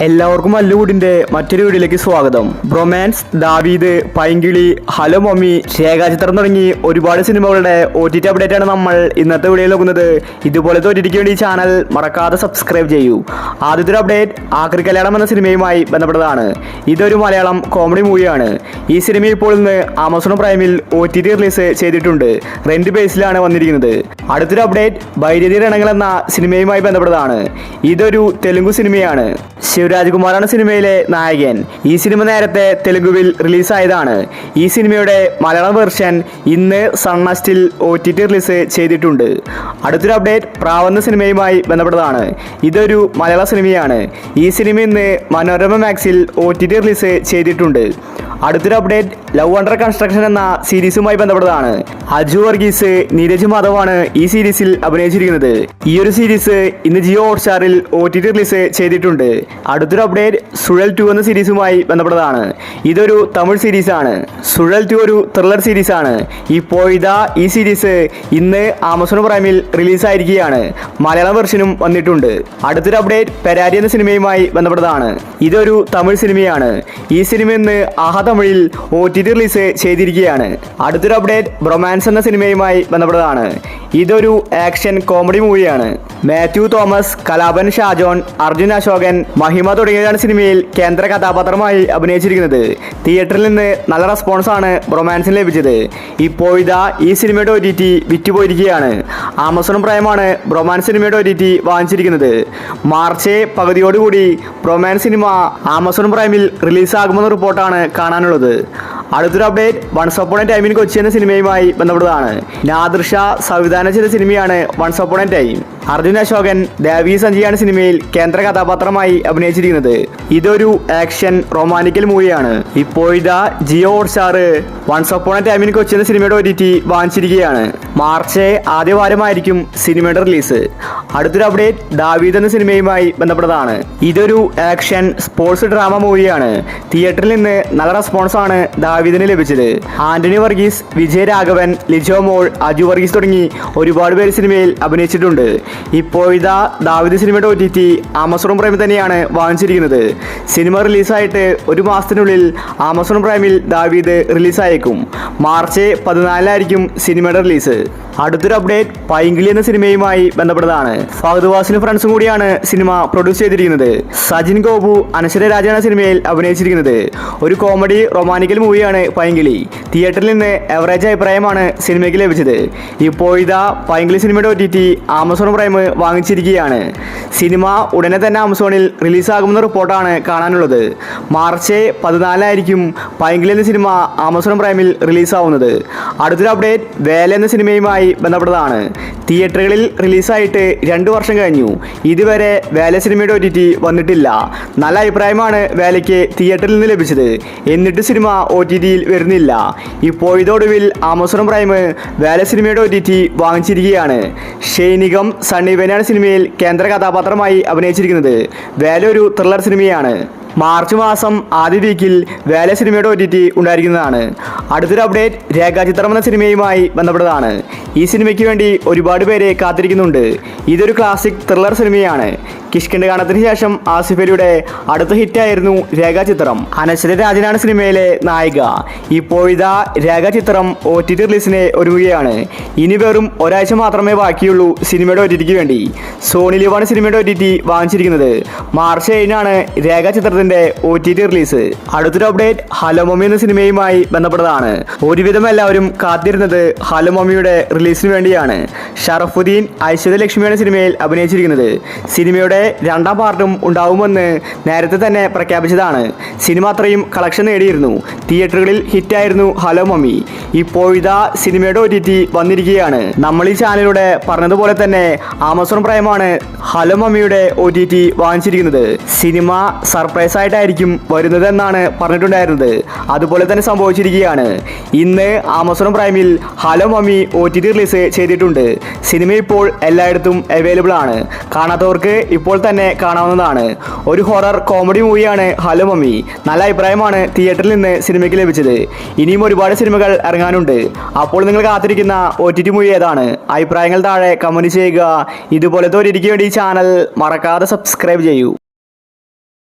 എല്ലാവർക്കും അല്ലുകൂടിന്റെ മറ്റൊരു വീഡിയോയിലേക്ക് സ്വാഗതം. ബ്രൊമാൻസ്, ദാവീദ്, പൈങ്കിളി, ഹലോ മമ്മി, രേഖാചിത്രം തുടങ്ങി ഒരുപാട് സിനിമകളുടെ OTT അപ്ഡേറ്റ് ആണ് നമ്മൾ ഇന്നത്തെ വീഡിയോയിൽ നോക്കുന്നത്. ഇതുപോലത്തെ OTTക്ക് വേണ്ടി ചാനൽ മറക്കാതെ സബ്സ്ക്രൈബ് ചെയ്യൂ. ആദ്യത്തെ ഒരു അപ്ഡേറ്റ് ആക്രി കല്യാണം എന്ന സിനിമയുമായി ബന്ധപ്പെട്ടതാണ്. ഇതൊരു മലയാളം കോമഡി മൂവിയാണ്. ഈ സിനിമ ഇപ്പോൾ ഇന്ന് ആമസോൺ പ്രൈമിൽ OTT റിലീസ് ചെയ്തിട്ടുണ്ട്. റെന്റ് ബേസിലാണ് വന്നിരിക്കുന്നത്. അടുത്തൊരു അപ്ഡേറ്റ് ബൈരതി രണങ്ങൾ എന്ന സിനിമയുമായി ബന്ധപ്പെട്ടതാണ്. ഇതൊരു തെലുങ്ക് സിനിമയാണ്. ശിവരാജ്കുമാറാണ് സിനിമയിലെ നായകൻ. ഈ സിനിമ നേരത്തെ തെലുങ്കുവിൽ റിലീസായതാണ്. ഈ സിനിമയുടെ മലയാളം വെർഷൻ ഇന്ന് സൺനെസ്റ്റിൽ OTT റിലീസ് ചെയ്തിട്ടുണ്ട്. അടുത്തൊരു അപ്ഡേറ്റ് പ്രാവെന്ന സിനിമയുമായി ബന്ധപ്പെട്ടതാണ്. ഇതൊരു മലയാള സിനിമയാണ്. ഈ സിനിമ ഇന്ന് മനോരമ മാക്സിൽ OTT റിലീസ് ചെയ്തിട്ടുണ്ട്. അടുത്തൊരു അപ്ഡേറ്റ് ലവ് അണ്ടർ കൺസ്ട്രക്ഷൻ എന്ന സീരീസുമായി ബന്ധപ്പെട്ടതാണ്. അജു വർഗീസ്, നീരജ് മാധവാണ് ഈ സീരീസിൽ അഭിനയിച്ചിരിക്കുന്നത്. ഈ ഒരു സീരീസ് ഇന്ന് ജിയോ ഹോട്ട്സ്റ്റാറിൽ OTT റിലീസ് ചെയ്തിട്ടുണ്ട്. അടുത്തൊരു അപ്ഡേറ്റ് സുഴൽ 2 എന്ന സീരീസുമായി ബന്ധപ്പെട്ടതാണ്. ഇതൊരു തമിഴ് സീരീസാണ്. സുഴൽ 2 ഒരു ത്രില്ലർ സീരീസാണ്. ഇപ്പോഴിതാ ഈ സീരീസ് ഇന്ന് ആമസോൺ പ്രൈമിൽ റിലീസായിരിക്കുകയാണ്. മലയാളം വെർഷനും വന്നിട്ടുണ്ട്. അടുത്തൊരു അപ്ഡേറ്റ് പെരാരി എന്ന സിനിമയുമായി ബന്ധപ്പെട്ടതാണ്. ഇതൊരു തമിഴ് സിനിമയാണ്. ഈ സിനിമ ഇന്ന് ആഹാ തമിഴിൽ OTT റിലീസ് ചെയ്തിരിക്കുകയാണ്. അടുത്തൊരു അപ്ഡേറ്റ് ബ്രൊമാൻസ് എന്ന സിനിമയുമായി ബന്ധപ്പെട്ടതാണ്. ഇതൊരു ആക്ഷൻ കോമഡി മൂവിയാണ്. മാത്യു തോമസ്, കലാപൻ ഷാജോൺ, അർജുൻ അശോകൻ, മഹിമ തുടങ്ങിയവരാണ് സിനിമയിൽ കേന്ദ്ര കഥാപാത്രമായി അഭിനയിച്ചിരിക്കുന്നത്. തിയേറ്ററിൽ നിന്ന് നല്ല റെസ്പോൺസാണ് ബ്രൊമാൻസിന് ലഭിച്ചത്. ഇപ്പോഴിതാ ഈ സിനിമയുടെ OTT വിറ്റുപോയിരിക്കുകയാണ്. ആമസോൺ പ്രൈമാണ് ബ്രൊമാൻസ് സിനിമയുടെ OTT വാങ്ങിച്ചിരിക്കുന്നത്. മാർച്ച് പകുതിയോടുകൂടി ബ്രൊമാൻസ് സിനിമ ആമസോൺ പ്രൈമിൽ റിലീസാകുമെന്ന റിപ്പോർട്ടാണ് കാണാനുള്ളത്. അടുത്തൊരു update once upon a time in Kochi എന്ന സിനിമയുമായി ബന്ധപ്പെട്ടതാണ്. നാദിർ ഷാ സംവിധാനം ചെയ്ത സിനിമയാണ് once upon a time. Arjun Ashokan, Devi സഞ്ജയാണ് സിനിമയിൽ കേന്ദ്ര കഥാപാത്രമായി അഭിനയിച്ചിരിക്കുന്നത്. ഇതൊരു ആക്ഷൻ റൊമാന്റിക്കൽ മൂവിയാണ്. ഇപ്പോഴിതാ Jio Hotstar once upon a time in Kochi എന്ന സിനിമയുടെ OTT വാങ്ങിച്ചിരിക്കുകയാണ്. മാർച്ച് ആദ്യ വാരമായിരിക്കും സിനിമയുടെ റിലീസ്. അടുത്തൊരു അപ്ഡേറ്റ് ദാവീദ് എന്ന സിനിമയുമായി ബന്ധപ്പെട്ടതാണ്. ഇതൊരു ആക്ഷൻ സ്പോർട്സ് ഡ്രാമ മൂവിയാണ്. തിയേറ്ററിൽ നിന്ന് നല്ല റെസ്പോൺസാണ് ദാവീദിന് ലഭിച്ചത്. ആന്റണി വർഗീസ്, വിജയ് രാഘവൻ, ലിജോ മോൾ, അജു വർഗീസ് തുടങ്ങി ഒരുപാട് പേര് സിനിമയിൽ അഭിനയിച്ചിട്ടുണ്ട്. ഇപ്പോഴിതാ ദാവീദ് സിനിമയുടെ OTT ആമസോൺ പ്രൈമിൽ തന്നെയാണ് വാങ്ങിച്ചിരിക്കുന്നത്. സിനിമ റിലീസായിട്ട് ഒരു മാസത്തിനുള്ളിൽ ആമസോൺ പ്രൈമിൽ ദാവീദ് റിലീസായേക്കും. മാർച്ച് 14 സിനിമയുടെ റിലീസ്. അടുത്തൊരു അപ്ഡേറ്റ് പൈങ്കിളി എന്ന സിനിമയുമായി ബന്ധപ്പെട്ടതാണ്. ഫഹദ് ഫാസിലും ഫ്രണ്ട്സും കൂടിയാണ് സിനിമ പ്രൊഡ്യൂസ് ചെയ്തിരിക്കുന്നത്. സജിൻ ഗോപു, അനശ്വര രാജാണ് സിനിമയിൽ അഭിനയിച്ചിരിക്കുന്നത്. ഒരു കോമഡി റൊമാന്റിക്കൽ മൂവിയാണ് പൈങ്കിളി. തിയേറ്ററിൽ നിന്ന് എവറേജ് അഭിപ്രായമാണ് സിനിമയ്ക്ക് ലഭിച്ചത്. ഇപ്പോഴിതാ പൈങ്കിളി സിനിമയുടെ OTT ആമസോൺ പ്രൈം വാങ്ങിച്ചിരിക്കുകയാണ്. സിനിമ ഉടനെ തന്നെ ആമസോണിൽ റിലീസാകുമെന്ന റിപ്പോർട്ടാണ് കാണാനുള്ളത്. മാർച്ച് 14 പൈങ്കിളി എന്ന സിനിമ ആമസോൺ പ്രൈമിൽ റിലീസാവുന്നത്. അടുത്തൊരു അപ്ഡേറ്റ് വേല എന്ന സിനിമയുമായി ബന്ധപ്പെട്ടതാണ്. തിയേറ്ററുകളിൽ റിലീസായിട്ട് 2 വർഷം കഴിഞ്ഞു. ഇതുവരെ വേല സിനിമയുടെ OTT വന്നിട്ടില്ല. നല്ല അഭിപ്രായമാണ് വേലയ്ക്ക് തിയേറ്ററിൽ നിന്ന് ലഭിച്ചത്. എന്നിട്ട് സിനിമ OTTയിൽ വരുന്നില്ല. ഇപ്പോഴൊടുവിൽ ആമസോൺ പ്രൈം വേല സിനിമയുടെ OTT വാങ്ങിച്ചിരിക്കുകയാണ്. ഷൈനികം, സണ്ണി വെയിനാണ് സിനിമയിൽ കേന്ദ്ര കഥാപാത്രമായി അഭിനയിച്ചിരിക്കുന്നത്. വേല ഒരു ത്രില്ലർ സിനിമയാണ്. മാർച്ച് മാസം ആദ്യ വീക്കിൽ വേല സിനിമയുടെ OTT ഉണ്ടായിരിക്കുന്നതാണ്. അടുത്തൊരു അപ്ഡേറ്റ് രേഖാചിത്രം എന്ന സിനിമയുമായി ബന്ധപ്പെട്ടതാണ്. ഈ സിനിമയ്ക്ക് വേണ്ടി ഒരുപാട് പേര് കാത്തിരിക്കുന്നുണ്ട്. ഇതൊരു ക്ലാസിക് ത്രില്ലർ സിനിമയാണ്. കിഷ്കിന്ധ ഗാനത്തിന് ശേഷം ആസിഫ് അലിയുടെ അടുത്ത ഹിറ്റായിരുന്നു രേഖാചിത്രം. അനശ്വര രാജനാണ് സിനിമയിലെ നായിക. ഇപ്പോഴിതാ രേഖാചിത്രം OTT റിലീസിന് ഒരുങ്ങുകയാണ്. ഇനി വെറും ഒരാഴ്ച മാത്രമേ ബാക്കിയുള്ളൂ സിനിമയുടെ OTTക്ക് വേണ്ടി. സോണി ലിവാണ് സിനിമയുടെ OTT വാങ്ങിച്ചിരിക്കുന്നത്. മാർച്ച് 7 രേഖാചിത്രത്തിന്റെ OTT റിലീസ്. അടുത്തൊരു അപ്ഡേറ്റ് ഹലോ മമ്മി എന്ന സിനിമയുമായി ബന്ധപ്പെട്ടതാണ്. ഒരുവിധം എല്ലാവരും കാത്തിരുന്നത് ഹലോ മമ്മിയുടെ റിലീസിന് വേണ്ടിയാണ്. ഷറഫുദ്ദീൻ, ഐശ്വര്യ ലക്ഷ്മിയാണ് സിനിമയിൽ അഭിനയിച്ചിരിക്കുന്നത്. സിനിമയുടെ 2ാം പാർട്ടും ഉണ്ടാവുമെന്ന് നേരത്തെ തന്നെ പ്രഖ്യാപിച്ചതാണ്. സിനിമ അത്രയും കളക്ഷൻ നേടിയിരുന്നു. തിയേറ്ററുകളിൽ ഹിറ്റായിരുന്നു ഹലോ മമ്മി. ഇപ്പോഴിതാ സിനിമയുടെ OTT വന്നിരിക്കുകയാണ്. നമ്മൾ ഈ ചാനലിലൂടെ പറഞ്ഞതുപോലെ തന്നെ ആമസോൺ പ്രൈമാണ് ഹലോ മമ്മിയുടെ OTT വാങ്ങിച്ചിരിക്കുന്നത്. സിനിമ സർപ്രൈസ് ആയിട്ടായിരിക്കും വരുന്നത് എന്നാണ് പറഞ്ഞിട്ടുണ്ടായിരുന്നത്. അതുപോലെ തന്നെ സംഭവിച്ചിരിക്കുകയാണ്. ഇന്ന് ആമസോൺ പ്രൈമിൽ ഹലോ മമ്മി OTT റിലീസ് ചെയ്തിട്ടുണ്ട്. സിനിമ ഇപ്പോൾ എല്ലായിടത്തും അവൈലബിൾ ആണ്. കാണാത്തവർക്ക് ഇപ്പോൾ തന്നെ കാണാവുന്നതാണ്. ഒരു ഹൊറർ കോമഡി മൂവിയാണ് ഹലോ മമ്മി. നല്ല അഭിപ്രായമാണ് തിയേറ്ററിൽ നിന്ന് സിനിമയ്ക്ക് ലഭിച്ചത്. ഇനിയും ഒരുപാട് സിനിമകൾ ഇറങ്ങാനുണ്ട്. അപ്പോൾ നിങ്ങൾ കാത്തിരിക്കുന്ന OTT മൂവി ഏതാണ്? അഭിപ്രായങ്ങൾ താഴെ കമന്റ് ചെയ്യുക. ഇതുപോലത്തെ OTTക്ക് വേണ്ടി ചാനൽ മറക്കാതെ സബ്സ്ക്രൈബ് ചെയ്യൂ.